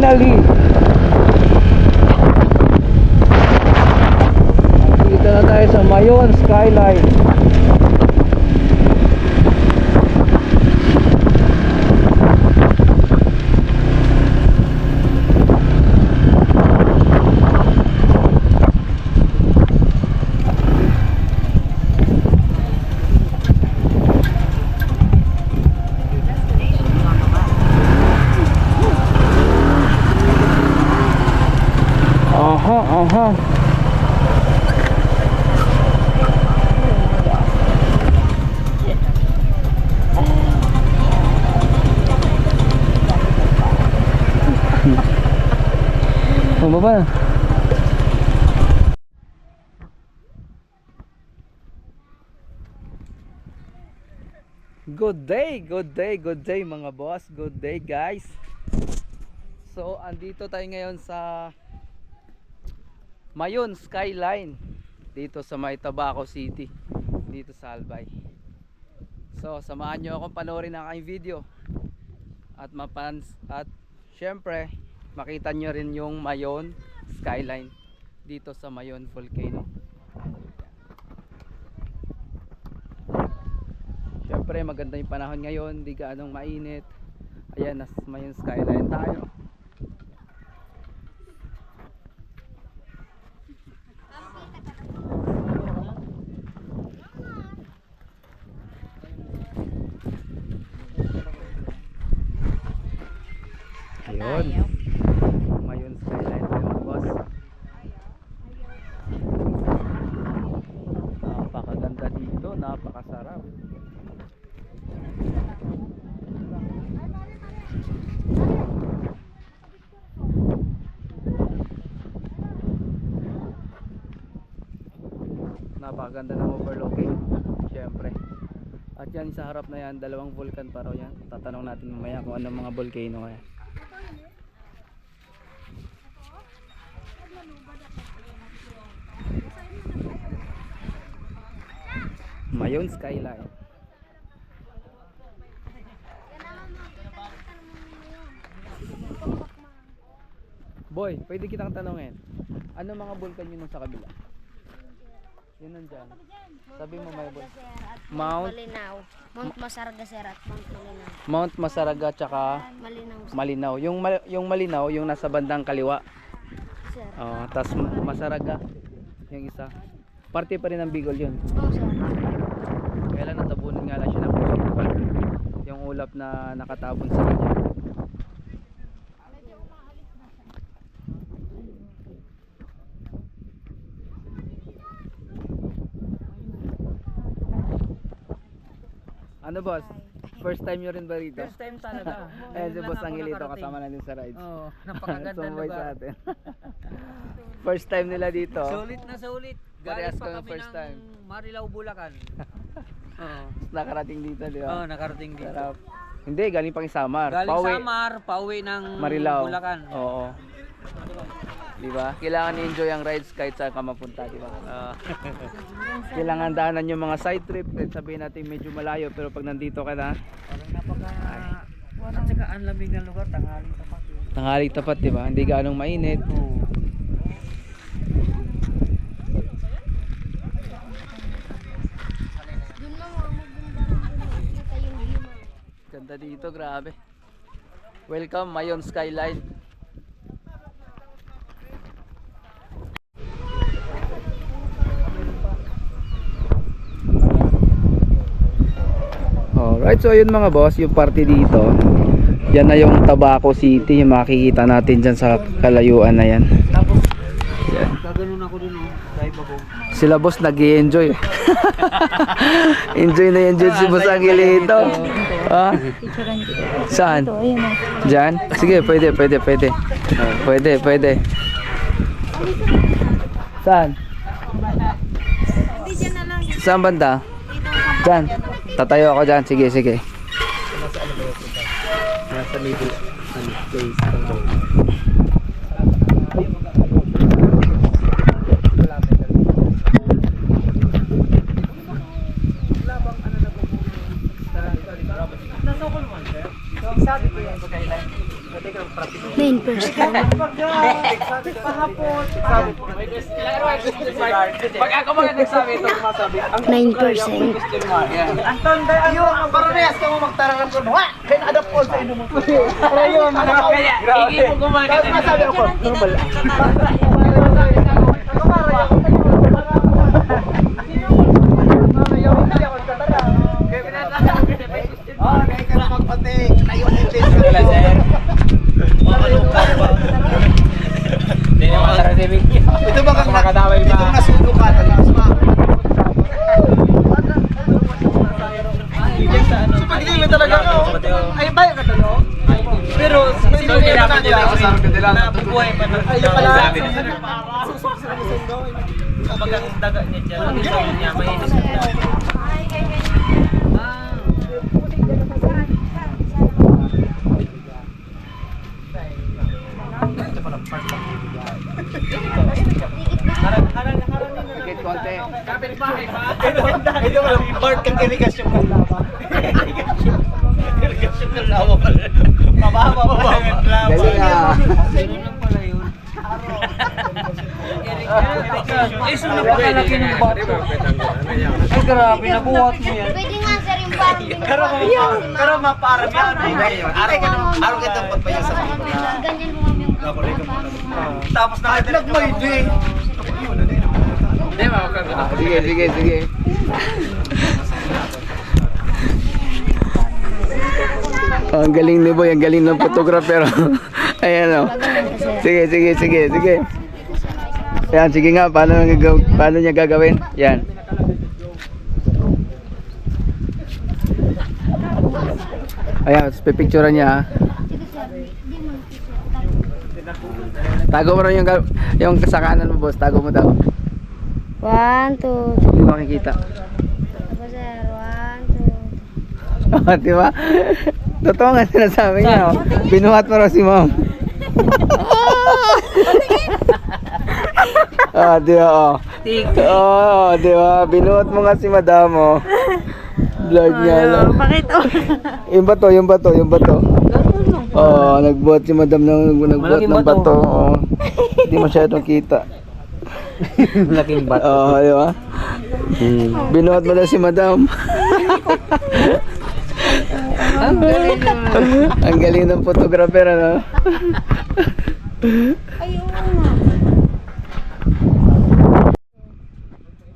finally, dito na tayo sa Mayon Skyline. Aha. Baba. Good day mga boss. Good day guys. So andito tayo ngayon sa Mayon Skyline dito sa May Tabaco City, dito sa Albay. So samahan nyo akong panoorin ang aking video at at syempre makita nyo rin yung Mayon Skyline dito sa Mayon Volcano. Syempre maganda yung panahon ngayon, di gaanong mainit. Ayan, nasa Mayon Skyline tayo. Ayun, Mayon Skyline tayo mga boss. Napakaganda dito, napakasarap. Napakaganda ng overlooking, syempre. At yan sa harap na yan, dalawang vulkan pa raw yan. Tatanong natin mamaya kung anong mga volcano kaya. Mayon Skyline. Boy, pwede kitang tanongin, ano mga vulkan yun sa kabila? Yun nandyan. Sabi mo may vulkan. Mount Malinaw. Mount Masaraga sir at Mount Malinaw. Mount Masaraga tsaka Malinaw. Yung Malinaw yung nasa bandang kaliwa. Sir. Oh, tas Masaraga yung isa. Parte pa rin ng Bicol yun. Oh, sir. Kaya lang natabunan nga lang siya ng puso. Yung ulap na nakatabon sa kanya. Ano boss? First time nyo rin ba rito? First time talaga. Eh si Boss Angelito kasama natin sa rides. Oo, napakaganda Sumuboy lugar. sa atin. First time nila dito. Sulit na sulit. Parehas Galing pa kami kami first ng time. Marilao, Bulacan. Oo. Nakarating dito, di ba? Oo, nakarating dito. Sarap. Hindi, galing pang Samar. Galing Samar, pauwi ng Marilao. Bulacan. Oo. Di ba? Kailangan i-enjoy ang rides kahit saan ka mapunta, di ba? Kailangan daanan yung mga side trip. Kahit sabihin natin medyo malayo, pero pag nandito ka na, Parang at saka ang lamig ng lugar, tanghaling tapat. tanghaling tapat, di ba? Hindi gaanong mainit. Oo. Doon na mga maganda kita yung view mo. Ganda dito, grabe. Welcome, Mayon Skyline. Alright, so ayun mga boss, yung party dito. Yan na yung Tabaco City, yung makikita natin dyan sa kalayuan na yan. Tapos, Yan. gaganon ako dun, dive ako. Sila boss nag-i-enjoy. Enjoy na enjoy si Boss Angelito. Ha? Saan? Diyan? Sige, pwede. Pwede. Saan? Hindi dyan na lang. Saan banda? Diyan. Tatayo ako dyan. Sige. Nasa middle, place. Sabi ko 9%. Pag ako mga nagsabi ito, 9%. Anton, tayo, parehas ka mo magtararan ko. Ha? Kaya adapt ko sa ino mo. Pero yun, kaya, hindi mo gumagana. Tapos masabi ako, normal. Okay, ka na magpati. Tayo ang intense ka lang. Ito ba kang itong nasundo ka talaga? So pag-ibig talaga ako. Ay, bayo ka talaga. Pero sino yung dapat nila? Nabubuhay pa na. Ayun pala. Susok sa nasundo. Kapag ang daga niya dyan, ang isaw niya, may inisip na. Higit konti. Ito walang part kang irigasyon ng lawa. Irigasyon ng lawa pala. Mababa pa yung lawa. Galing ah. Sino lang pala yun? Ay, sunod pa kalaki ng bato. Ay, grabe, nabuhat mo yan. Pwede nga sir yung parang Pero maparang yan. Araw kitang pagpaya sa mga. ganyan mo kami yung Tapos nakatlag mo ito eh. Sige, sige, sige. Oh, ang galing ni Boy, ang galing ng photographer. Ayan o. Sige, sige, sige, sige. Ayan, sige nga, paano niya gagawin? Yan. Ayan, pipicturean niya ha. Tago mo rin yung kasakanan mo, boss. Tago mo daw. 1, 2, Hindi makikita. tapos sir, 1, 2. Oh, di ba? Totoo nga sinasabi niya. Oh. Binuhat mo raw si ma'am. Ah, di ba? Oh. Oh, di ba? Binuhat mo nga si madam, oh. Blurred niya lang. Bakit? Yung bato, yung bato, yung bato. Oh, nagbuhat si madam nagbuhat ng bato. Oh. Hindi masyadong kita. Laking bato. Oh, di ba? Binuhat mo na si madam. Ang galing naman. Ang galing ng photographer, ano?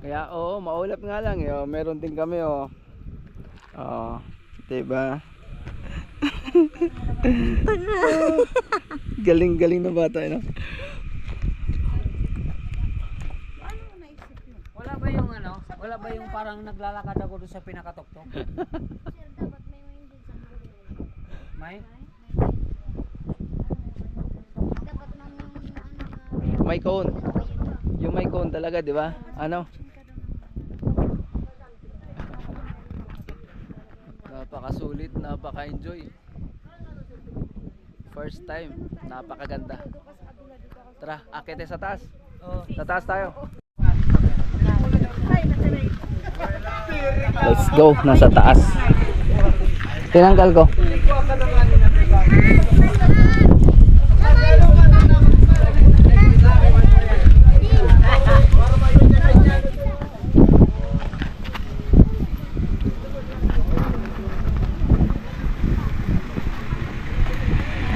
Kaya oo, maulap nga lang eh. Oh. Meron din kami oh. Oh, 'di ba? Galing-galing na bata, no? Wala ba yung ano? Wala ba yung parang naglalakad ako doon sa pinakatuktok? May? May cone. Yung may cone talaga, 'di ba? Ano? Napakasulit, napaka-enjoy. First time, napakaganda. Tara, akit tayo sa taas. Sa taas tayo. Let's go, nasa taas. Tinanggal ko.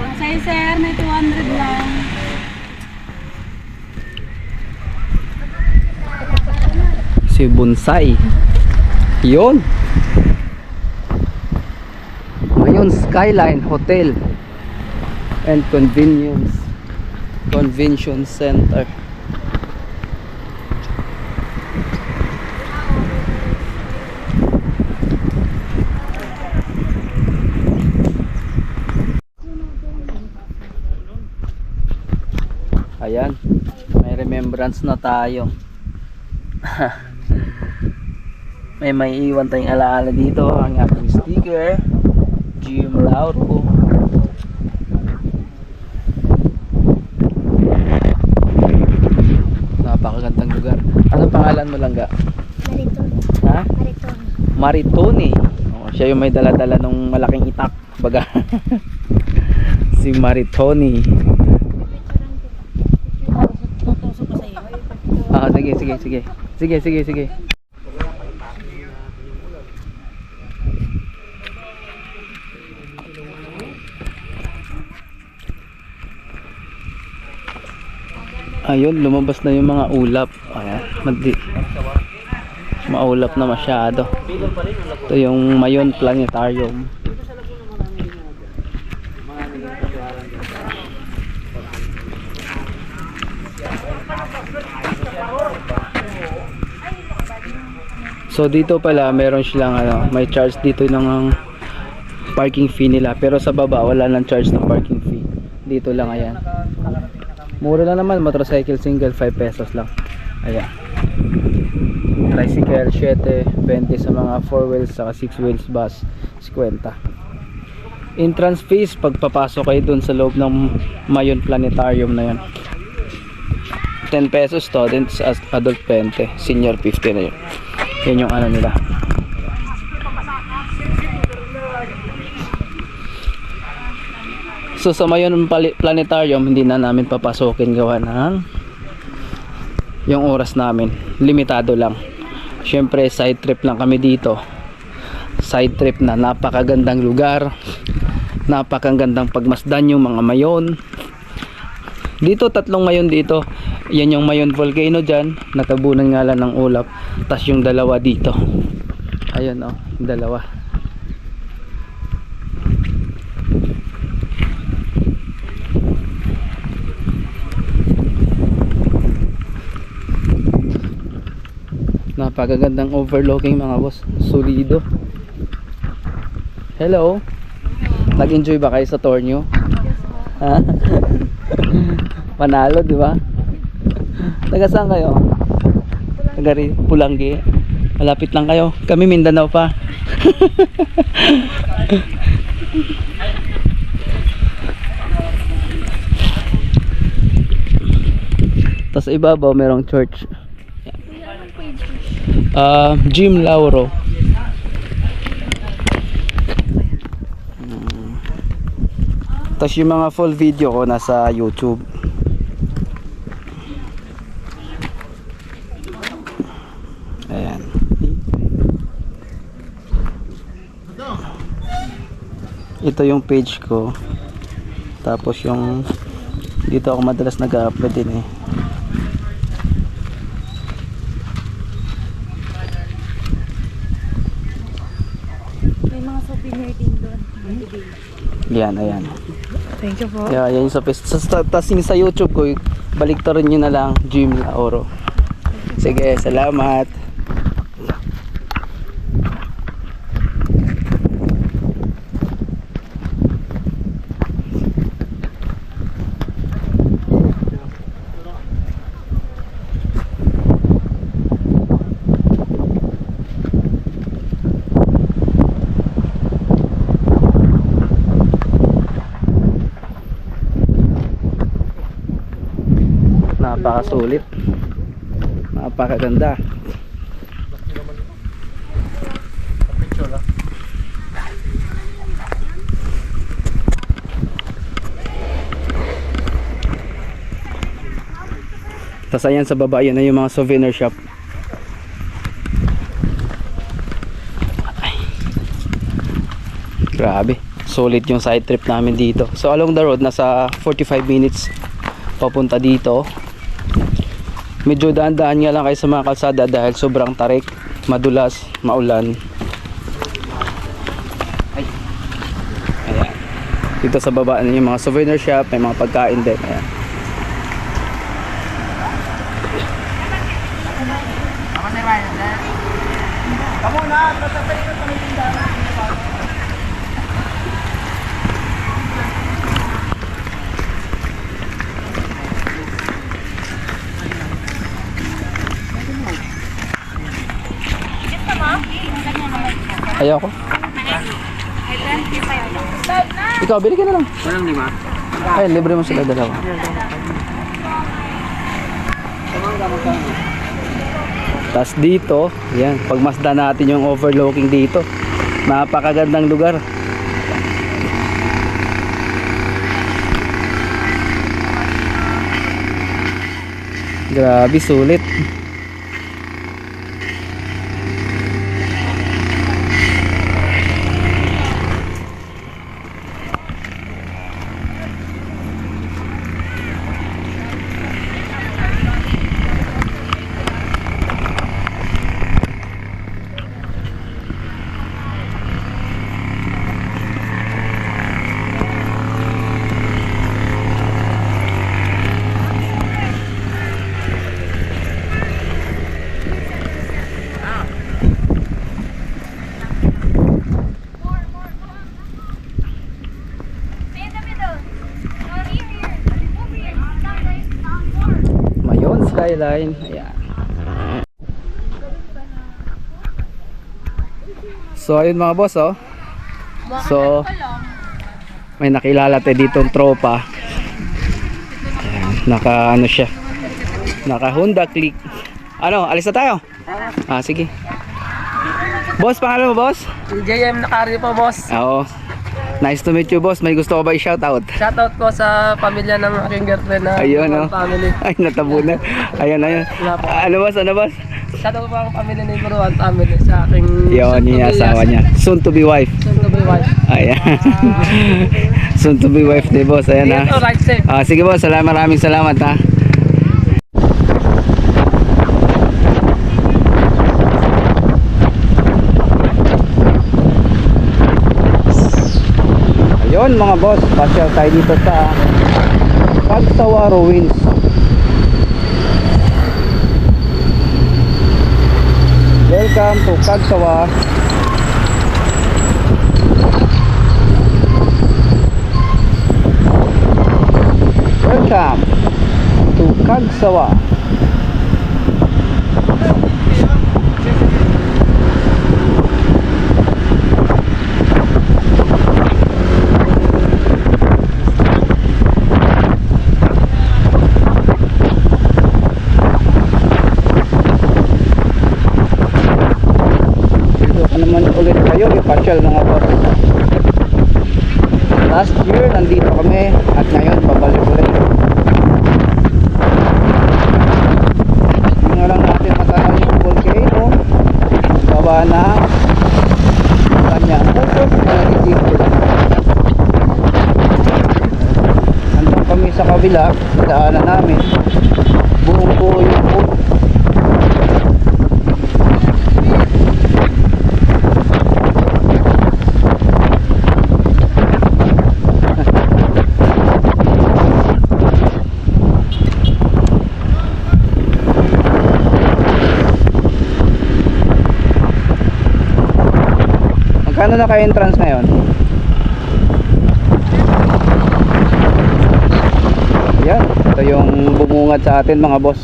Bonsai sir, may 200 lang. Si Bonsai. Yun. Ngayon Skyline Hotel and Convention Center. Ayan, may remembrance na tayo. may iwan tayong alaala dito, ang ating sticker, Jim Lauro. Napakagandang lugar. Anong pangalan mo, Langga? Maritone. Ha? Maritone. Maritone. Oh, siya yung may dala-dala nung malaking itak, baga. si Maritoni. Tutusok ko sa'yo. Sige, sige, sige. Sige, sige, sige. Ayun, lumabas na yung mga ulap. Ayan, maulap na masyado. Ito yung Mayon Planetarium. So dito pala meron silang may charge dito ng parking fee nila, pero sa baba wala nang charge ng parking fee. Dito lang, ayan. Mura lang naman, motorcycle single 5 pesos lang. Ayan. Tricycle 7.20 sa mga 4 wheels saka 6 wheels bus 50. Entrance fees pagpapasok kayo dun sa loob ng Mayon Planetarium na yun. 10 pesos, students, adult 20, senior 50 na yun. Yan yung nila. So sa Mayon Planetarium hindi na namin papasokin gawa ng yung oras namin, limitado lang. Syempre side trip lang kami dito. Side trip na napakagandang lugar, napakagandang pagmasdan yung mga Mayon. Dito 3 Mayon dito. Yan yung Mayon Volcano dyan, natabunan nga lang ng ulap. Tas yung 2 dito. Ayun yung 2. Napakagandang overlooking mga boss, solido. Hello. Nag-enjoy ba kayo sa tour nyo? Ha? Panalo, di ba? Taga saan kayo? Taga Pulanggi. Malapit lang kayo. Kami Mindanao pa. Tapos ibabaw merong church. Jim Lauro. Tapos yung mga full video ko nasa YouTube. Ayan. Ito yung page ko. Tapos yung dito ako madalas nag-upload din eh. Yan, ayan. Thank you po. Yeah, yan yung sa tasing sa YouTube ko, baliktarin nyo na lang Jim Lauro. Sige, salamat. Napakasulit, napakaganda. Tapos ayan sa baba, yun na yung mga souvenir shop. Ay. Grabe, solid yung side trip namin dito. So along the road, nasa 45 minutes papunta dito. Medyo daan-daan nga lang kayo sa mga kalsada dahil sobrang tarik, madulas, maulan. Ay. Ayan. Dito sa baba yung mga souvenir shop, may mga pagkain din. Ayan. Ayoko. Ikaw, bili ka na lang. Walang 5. Ay, libre mo sila dalawa. Tapos dito, yan, pagmasdan natin yung overlooking dito. Napakagandang lugar. Grabe, sulit. Mayon skyline. Ayan. So ayun mga boss, oh. So may nakilala tayo ditong tropa. Ayan, naka ano siya. Naka Honda Click. Ano, alis na tayo? Ah, sige. Boss, pangalan mo, boss? JM Nakari po, boss. Oo. Nice to meet you, boss. May gusto ko ba i-shoutout? Shoutout po sa pamilya ng aking girlfriend na Ayun, oh. family. Ay, natabunan. Ayan, ayan. Ano, boss? Ano, boss? Shoutout po ang pamilya ni Buruan family sa aking Yun, yung asawa niya. Soon to be wife. soon to be wife. Ayan. Soon to be wife ni boss. Ayan, ha. Dito, right safe. Ah, sige, boss. Maraming salamat, ha. Ayun mga boss, pasyal tayo dito sa Cagsawa Ruins. Welcome to Cagsawa. Welcome to Cagsawa. Naman ulit kayo ipasyal mga boss. Last year nandito kami at ngayon pabalik ulit. Hindi nga lang natin matanaw yung volcano baba na kanya usos na ridicule. Nandun kami sa kabila daanan namin buong buo yung buo. Magkano na ka-entrance ngayon? Yan, ito yung bumungad sa atin mga boss.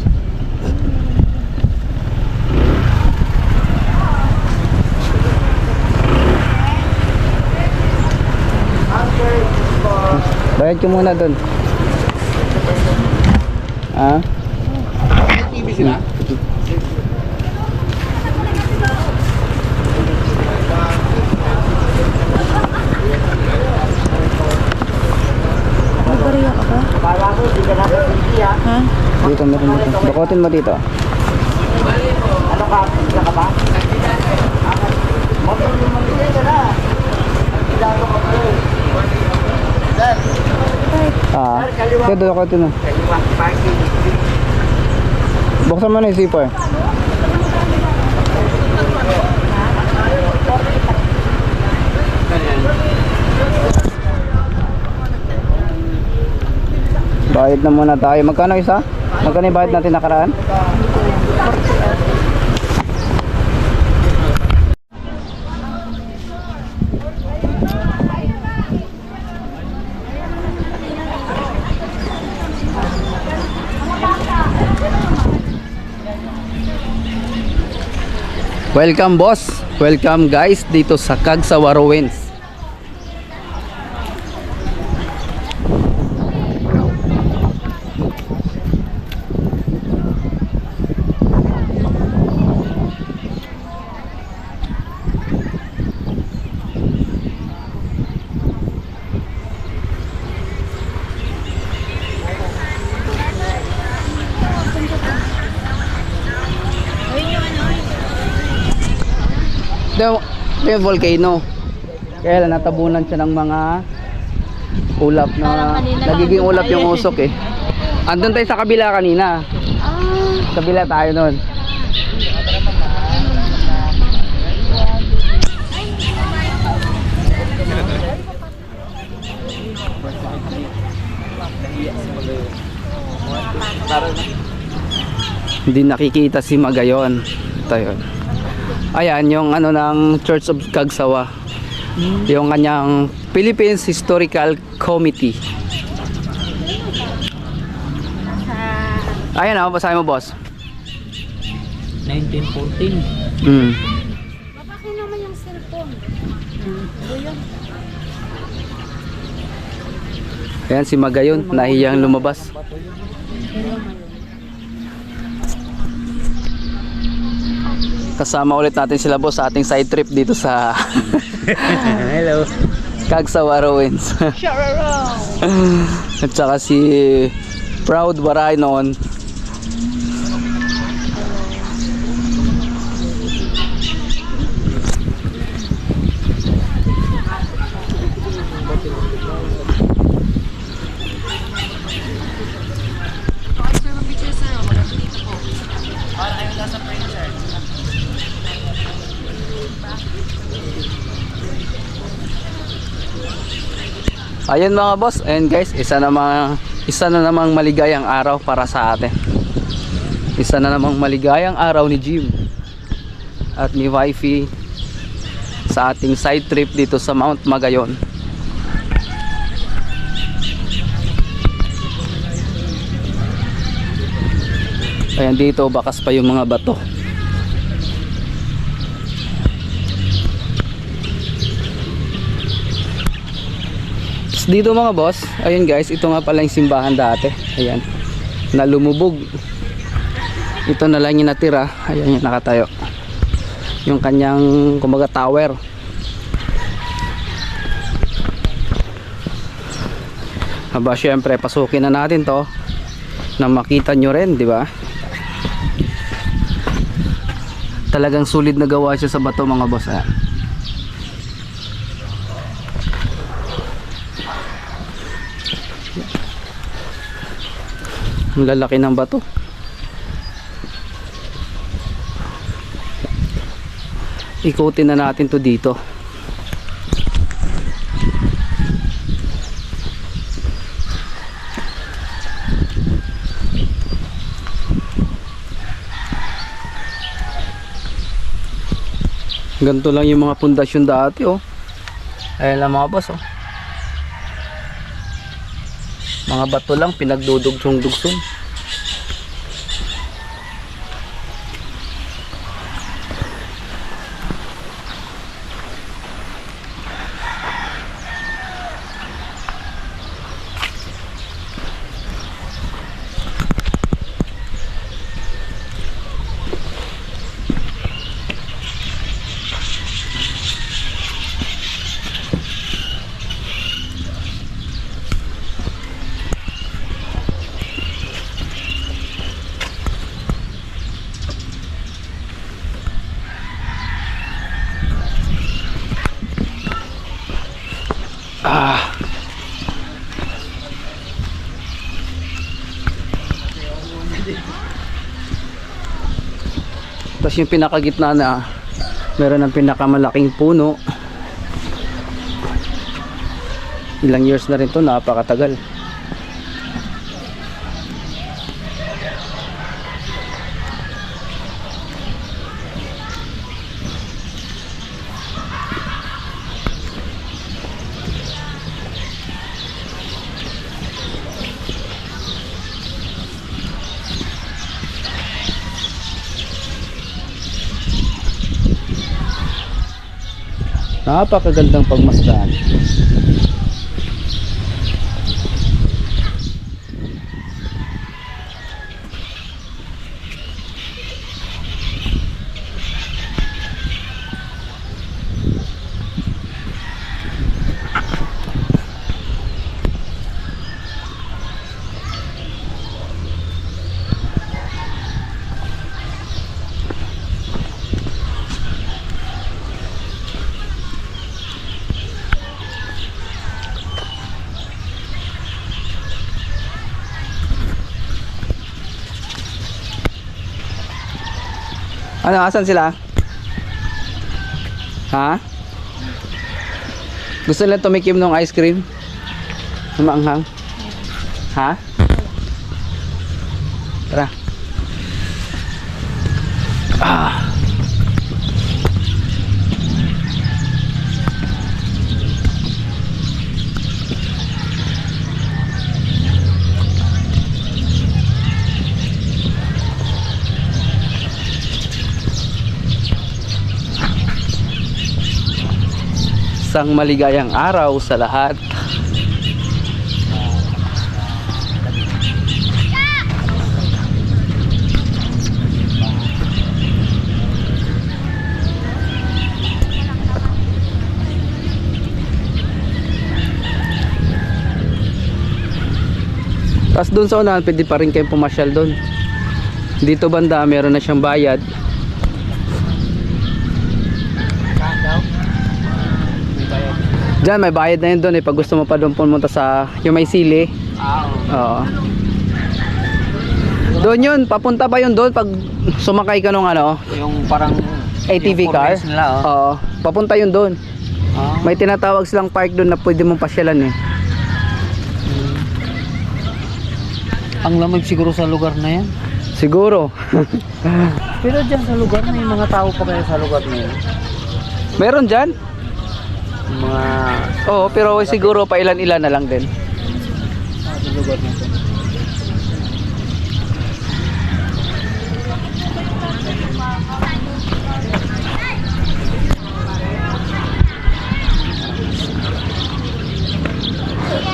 Bayad ko muna dun. Ah? TV sila? Bariya ka ba? Ha? Dito na rin dito. Dukotin mo dito. Ah, dito dukotin mo. Buksan mo na yung zipper. Bayad na muna tayo. Magkano isa? Magkano yung bayad natin nakaraan? Welcome boss. Welcome guys dito sa Cagsawa Ruins. Ito yung volcano. Kaya lang natabunan siya ng mga ulap na Parang kanina lang nagiging andun ulap tayo yung eh. usok eh. Andun tayo sa kabila kanina. Kabila tayo nun. Hindi nakikita si Magayon. Ito yun. Ayan yung ano ng Church of Cagsawa. Yung kanyang Philippines Historical Committee. Ayan ako, basahin mo boss. 1914. Bakit naman yung cellphone? Ayan si Magayon, nahiyang lumabas. Kasama ulit natin sila boss sa ating side trip dito sa Hello. Cagsawa Ruins. At saka si Proud Baraynon. Ayun mga boss, ayun guys, isa na namang maligayang araw para sa atin. Isa na namang maligayang araw ni Jim at ni Wifey sa ating side trip dito sa Mount Magayon. Ayan dito, bakas pa yung mga bato. Dito mga boss, ayun guys, ito nga pala yung simbahan dati. Ayan, na lumubog. Ito na lang yung natira. Ayan yung nakatayo, yung kanyang kumbaga tower. Aba syempre pasukin na natin to na makita nyo rin, di ba? Talagang sulit na gawa siya sa bato mga boss. Ang lalaki ng bato. Ikutin na natin to dito. Ganito lang yung mga pundasyon dati oh. Ayan lang mga boss oh. Mga bato lang pinagdudugsong-dugsong. Tapos yung pinakagitna na meron ng pinakamalaking puno. Ilang years na rin to, napakatagal. Napakagandang pagmasdan. Ano, asan sila? Ha? Gusto nila tumikim ng ice cream? Maanghang? Ha? Tara. Ah. Isang maligayang araw sa lahat. Tapos doon sa unahan, pwede pa rin kayong pumasyal doon. Dito banda, meron na siyang bayad. Diyan, may bayad na yun doon eh. Pag gusto mo pa doon pumunta sa yung may sili. Oo. Doon yun, papunta pa yun doon pag sumakay ka nung ano, Yung parang ATV yung car. four wheels nila, oh. Oo, papunta yun doon. Ah. May tinatawag silang park doon na pwede mong pasyalan eh. Ang lamig siguro sa lugar na yan. Siguro. Pero dyan sa lugar, may mga tao pa kaya sa lugar na yan. Meron dyan? Yung mga Oo, pero siguro pa ilan-ilan na lang din. sa lugar nito.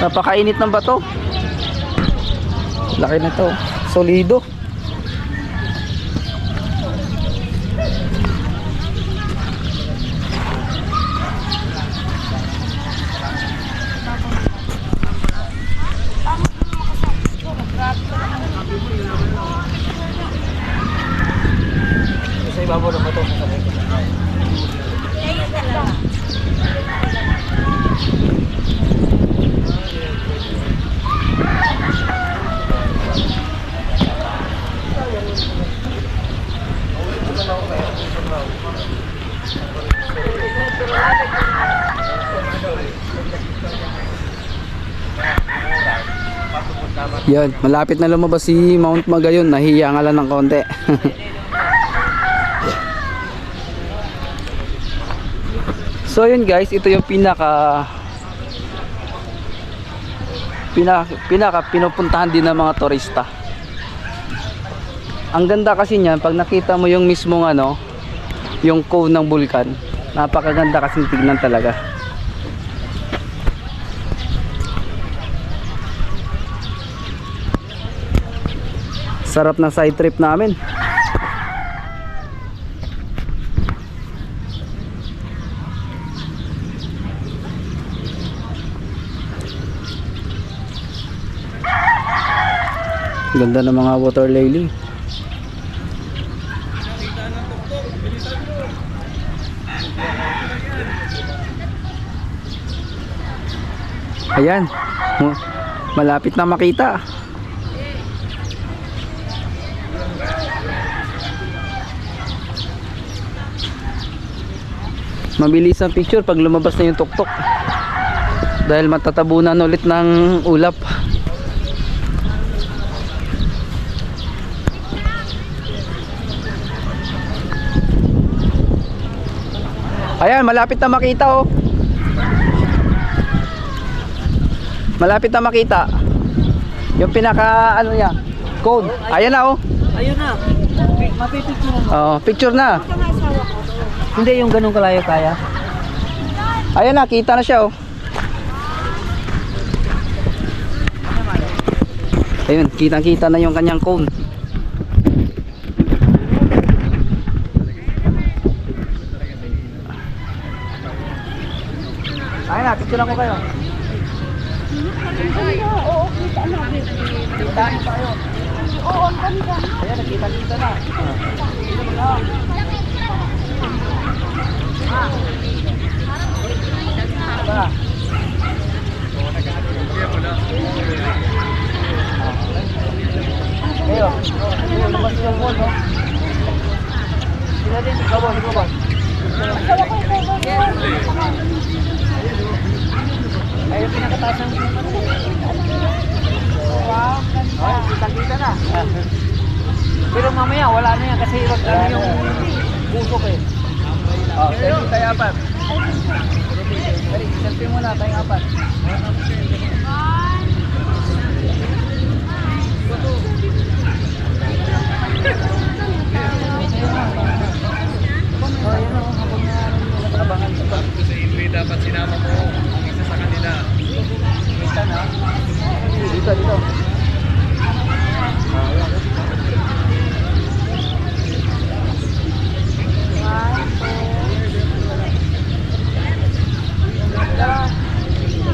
Napakainit ng bato. Laki na to. Solido. Sa ibabaw ng bato sa sakay ko. Yan, malapit na lumabas si Mount Magayon. Nahiya nga lang ng konti. So yun guys, ito yung pinaka pinupuntahan din ng mga turista. Ang ganda kasi niyan pag nakita mo yung mismong ano, yung cone ng bulkan. Napakaganda kasi tignan talaga. Sarap ng side trip namin. Ganda ng mga water lily. Ayan, malapit na makita. Mabilis ang picture pag lumabas na yung tuktok. Dahil matatabunan ulit ng ulap. Ayan, malapit na makita oh. Malapit na makita. Yung pinaka ano niya, cone. Ayan na oh. Ayun na. Mapipicture mo. Oh, picture na. Hindi yung ganun kalayo kaya. Ayan na, kita na siya oh. Ayun, kitang-kita na yung kanyang cone. Ayun na, picture ko kayo. Oo, kita na. Kita na tayo. Oo, ang ganda. Ayan, nakita-kita na. Tara. Ayo, lumabas yung wall, no? Ay, pinakataas ng kita na. Pero mamaya wala na yan kasi ano yung busok eh. Oh, selfie tayo apat. Dali, selfie muna tayong apat. Dapat sinama mo ang isa sa kanila. Dito.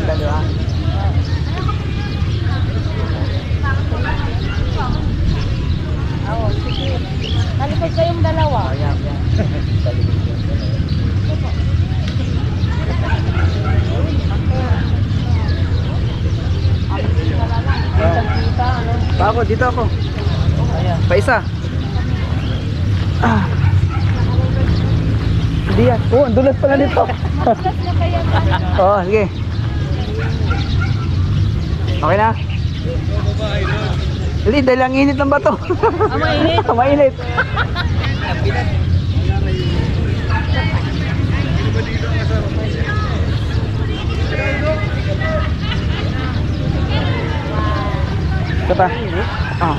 Dalawa. Oo, sige. Talikod kayong dalawa. Pa ako, dito ako. Pa isa. Hindi yan. Oh, ang dulas pala nito. Oo, sige. Okay na? Hindi, dahil ang init ng bato. Mainit. Mainit. Ito pa. Ah.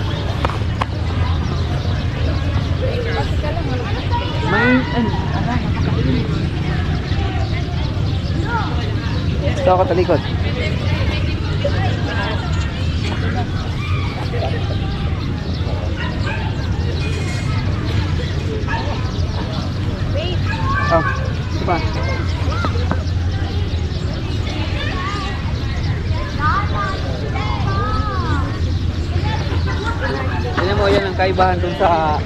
Ito ako talikod. Oh, ito pa. Tignan mo, yan ang kaibahan dun sa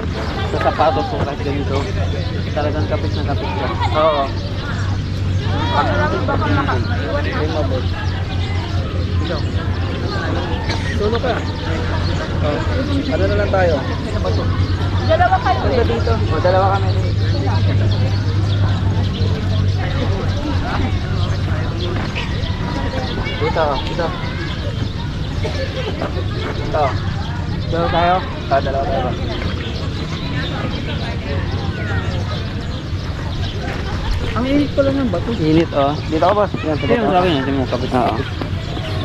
sapatos ko kahit ganito. Talagang kapit na kapit ka. Oo. Ito. Solo ka. Oh. Ano na lang tayo? Dalawa kayo Dito dito. O, dalawa kami. Dito. Ito. Dalawa tayo? Dalawa tayo. Ang init pala ng bato. Init, oh. Dito ka, boss. Yan, sa baba. Hindi mo kapit. Oo.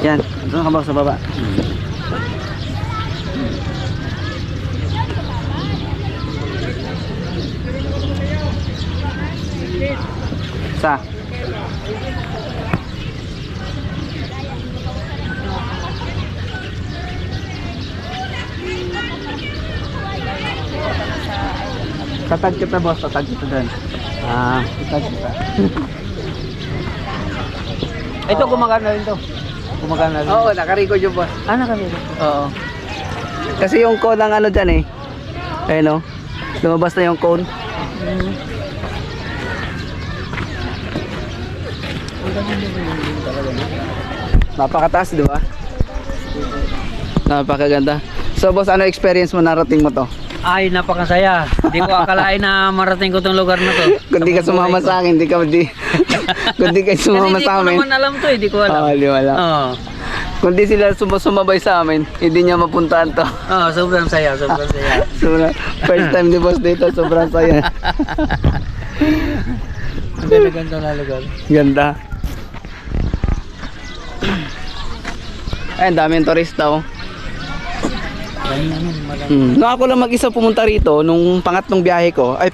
Yan, doon ka, boss, sa baba. Sa? Tatag kita, boss. Tatag kita doon. Ah, tatag kita. Ito gumagana rin to. Gumagana rin. Oo, naka-record yung boss. Ah, nakamira. Oo. Kasi yung cone ng ano dyan eh. Ayun o. Lumabas na yung cone. Napakataas, di ba? Napakaganda. So boss, ano experience mo narating mo to? Ay, napakasaya. Hindi ko akalain na marating ko tong lugar na to. Kung di ka sumama sa akin, kung di ka sumama sa amin. Kasi hindi ko naman alam to, hindi ko alam. Oo, di wala. Oo. Kung di sila sumabay sa amin, hindi niya mapuntahan to. Oo, sobrang saya, sobrang saya. So, first time ni boss dito, sobrang saya. Ang ganda na lugar. Ganda. Ay, daming turista oh. Nung ako lang mag-isa pumunta rito, nung pangatlong biyahe ko, ay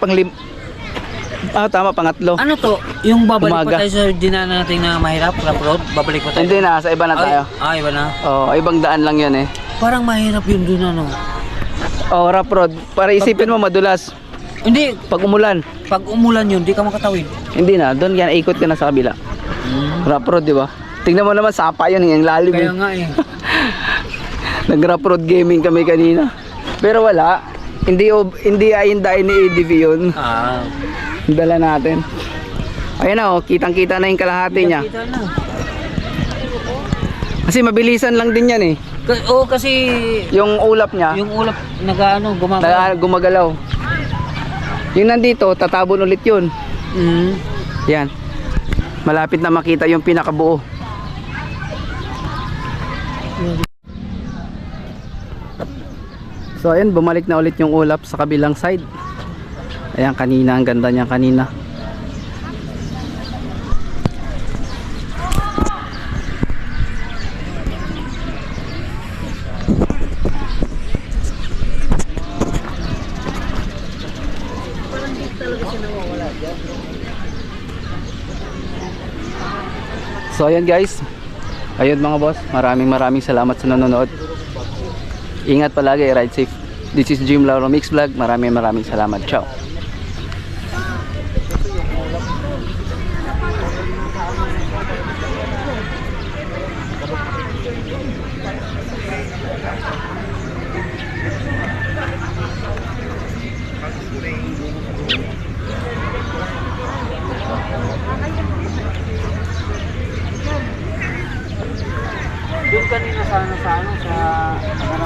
tama, pangatlo. Ano to? Yung babalik Umaga. pa tayo sa dinaanan natin na mahirap, rough road? Babalik pa tayo? Hindi na, sa iba na tayo. Iba na? Oh, ibang daan lang yun eh. Parang mahirap yun dun ano. Oh, rough road. Para isipin mo madulas. Hindi, Pag umulan, pag umulan yun, di ka makatawid. hindi na. Doon yan, ikot ka na sa kabila. Rough road, di ba? Tingnan mo naman, sapa yun, yung lalim Kaya eh. nga eh. Nag-rough road gaming kami kanina. Pero wala. Hindi ayon-dayon ni ADV yun. Ah, Dala natin. Ayun na oh, kitang-kita na yung kalahati niya. kita na. Kasi mabilisan lang din yan eh. Oo, kasi Yung ulap niya, yung ulap nag-ano, gumagalaw. gumagalaw. Yung nandito, tatabon ulit yun. Yan. Malapit na makita yung pinakabuo. So ayun, bumalik na ulit yung ulap sa kabilang side. Ayan, kanina, ang ganda niya kanina. So ayan guys, ayun mga boss, maraming salamat sa nanonood. Ingat palagi, ride safe. This is Jim Lauro Mix Vlog. Maraming salamat. Ciao. Doon kanina sa ano sa